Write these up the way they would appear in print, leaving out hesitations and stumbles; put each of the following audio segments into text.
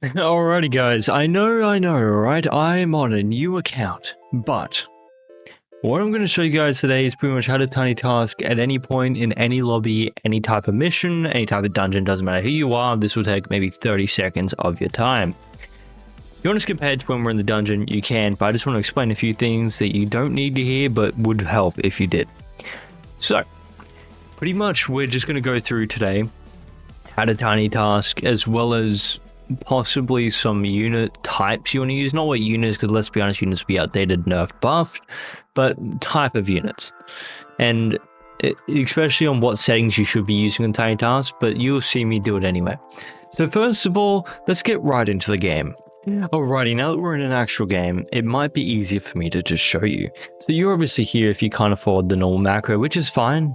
Alrighty guys, I know, right? I'm on a new account, but what I'm going to show you guys today is pretty much how to tiny task at any point in any lobby, any type of mission, any type of dungeon, doesn't matter who you are. This will take maybe 30 seconds of your time. If you want to skip ahead to when we're in the dungeon, you can, but I just want to explain a few things that you don't need to hear, but would help if you did. So, pretty much we're just going to go through today how to tiny task, as well as possibly some unit types you want to use. Not what units, because let's be honest, units will be outdated, nerfed, buffed, but type of units. And especially on what settings you should be using in tiny task, but you'll see me do it anyway. So first of all, let's get right into the game. Alrighty, now that we're in an actual game, it might be easier for me to just show you. So you're obviously here if you can't afford the normal macro, which is fine.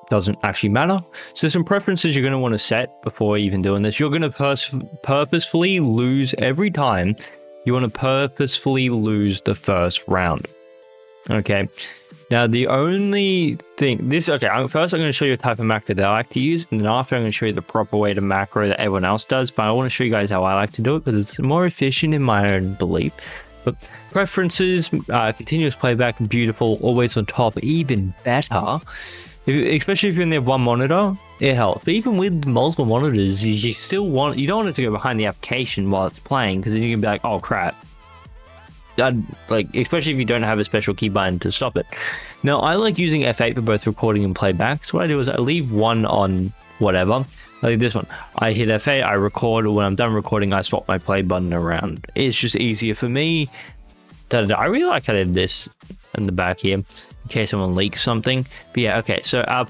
Doesn't actually matter. So some preferences you're going to want to set before even doing this. You're going to purposefully lose every time. You want to purposefully lose the first round. Okay. Now the only thing, first I'm going to show you a type of macro that I like to use, and then after I'm going to show you the proper way to macro that everyone else does. But I want to show you guys how I like to do it because it's more efficient in my own belief. But preferences, continuous playback, beautiful, always on top, even better. Especially if you're in there one monitor, it helps. But even with multiple monitors, you still want, you don't want it to go behind the application while it's playing, because then you can be like, oh crap. Especially if you don't have a special key button to stop it. Now, I like using F8 for both recording and playback. So what I do is I leave one on whatever. Like this one. I hit F8, I record, when I'm done recording, I swap my play button around. It's just easier for me. I really like how they did this in the back here, in case someone leaks something. But yeah, okay, so our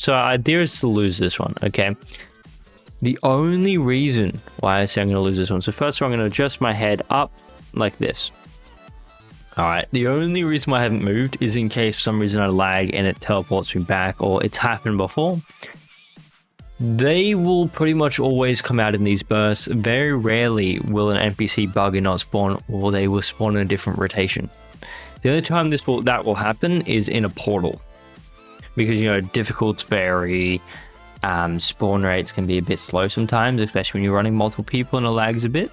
idea is to lose this one, okay? The only reason why I say I'm going to lose this one, so first of all, I'm going to adjust my head up like this. Alright, the only reason why I haven't moved is in case for some reason I lag and it teleports me back, or it's happened before. They will pretty much always come out in these bursts. Very rarely will an NPC bug and not spawn, or they will spawn in a different rotation. The only time that will happen is in a portal, because, you know, difficulties vary, spawn rates can be a bit slow sometimes, especially when you're running multiple people and it lags a bit,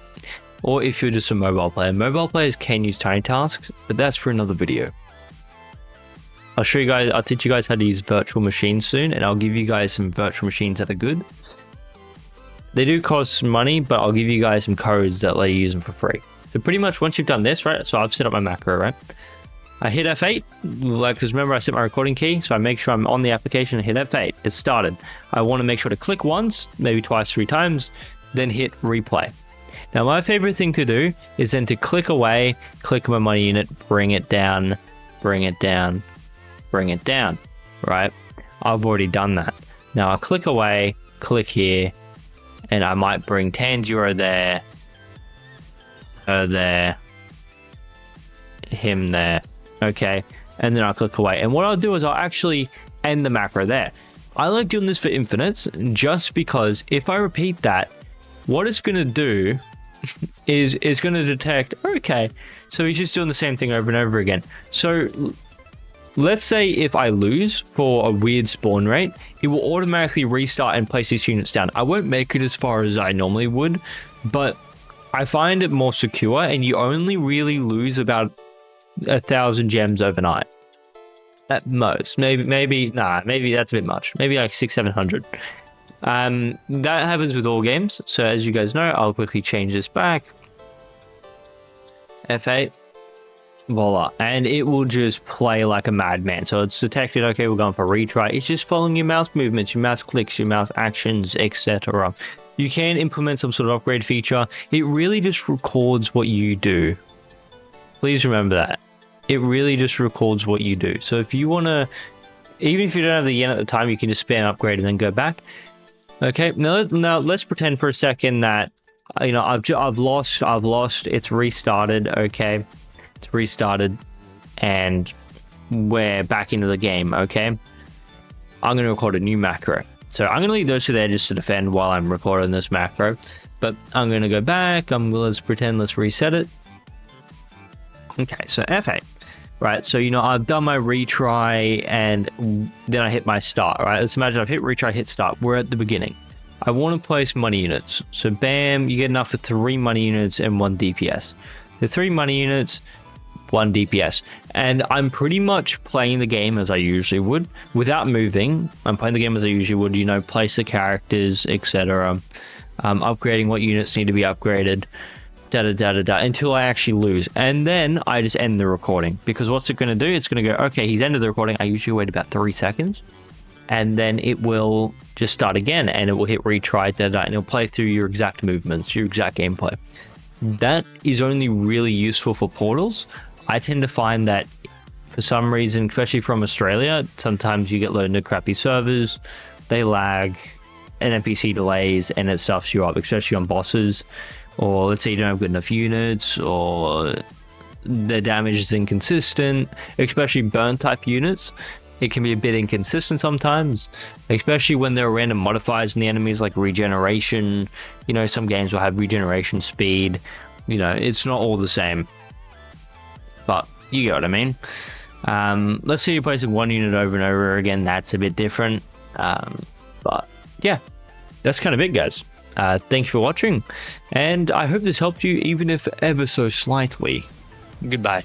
or if you're just a mobile player. Mobile players can use tiny tasks, but that's for another video. I'll teach you guys how to use virtual machines soon, and I'll give you guys some virtual machines that are good. They do cost money, but I'll give you guys some codes that let you use them for free. So pretty much once you've done this, right? So I've set up my macro, right? I hit F8, because remember I set my recording key, so I make sure I'm on the application and hit F8. It's started. I want to make sure to click once, maybe twice, 3 times, then hit replay. Now my favorite thing to do is then to click away, click my money unit, bring it down, bring it down, bring it down, right? I've already done that. Now I click away, click here, and I might bring Tanjiro there, her there, him there, okay? And then I'll click away. And what I'll do is I'll actually end the macro there. I like doing this for infinites just because if I repeat that, what it's going to do is it's going to detect, okay, so he's just doing the same thing over and over again. So let's say if I lose for a weird spawn rate, it will automatically restart and place these units down. I won't make it as far as I normally would, but I find it more secure, and you only really lose about 1,000 gems overnight. At most. Maybe that's a bit much. Maybe like 600-700. That happens with all games. So as you guys know, I'll quickly change this back. F8. Voila, and it will just play like a madman. So it's detected, okay, we're going for a retry. It's just following your mouse movements, your mouse clicks, your mouse actions, etc. You can implement some sort of upgrade feature. It really just records what you do. Please remember that. It really just records what you do. So if you want to, even if you don't have the yen at the time, you can just spam upgrade and then go back. Okay, now let's pretend for a second that, you know, I've lost, it's restarted, okay? It's restarted and we're back into the game, okay? I'm going to record a new macro. So I'm going to leave those two there just to defend while I'm recording this macro. But I'm going to go back. Let's reset it. Okay, so F8. Right, so, you know, I've done my retry and then I hit my start, right? Let's imagine I've hit retry, hit start. We're at the beginning. I want to place money units. So bam, you get enough for 3 money units and 1 DPS. The 3 money units, 1 DPS. And I'm pretty much playing the game as I usually would without moving. I'm playing the game as I usually would, you know, place the characters, etc. Upgrading what units need to be upgraded, until I actually lose. And then I just end the recording, because what's it going to do? It's going to go, okay, he's ended the recording. I usually wait about 3 seconds, and then it will just start again, and it will hit retry, and it'll play through your exact movements, your exact gameplay. That is only really useful for portals. I tend to find that for some reason, especially from Australia, sometimes you get loaded into crappy servers, they lag, and NPC delays, and it stuffs you up, especially on bosses. Or let's say you don't have good enough units, or the damage is inconsistent, especially burn type units. It can be a bit inconsistent sometimes, especially when there are random modifiers in the enemies like regeneration. You know, some games will have regeneration speed. You know, it's not all the same, but you get what I mean. Let's say you're placing 1 unit over and over again. That's a bit different. But yeah, that's kind of it, guys. Thank you for watching, and I hope this helped you, even if ever so slightly. Goodbye.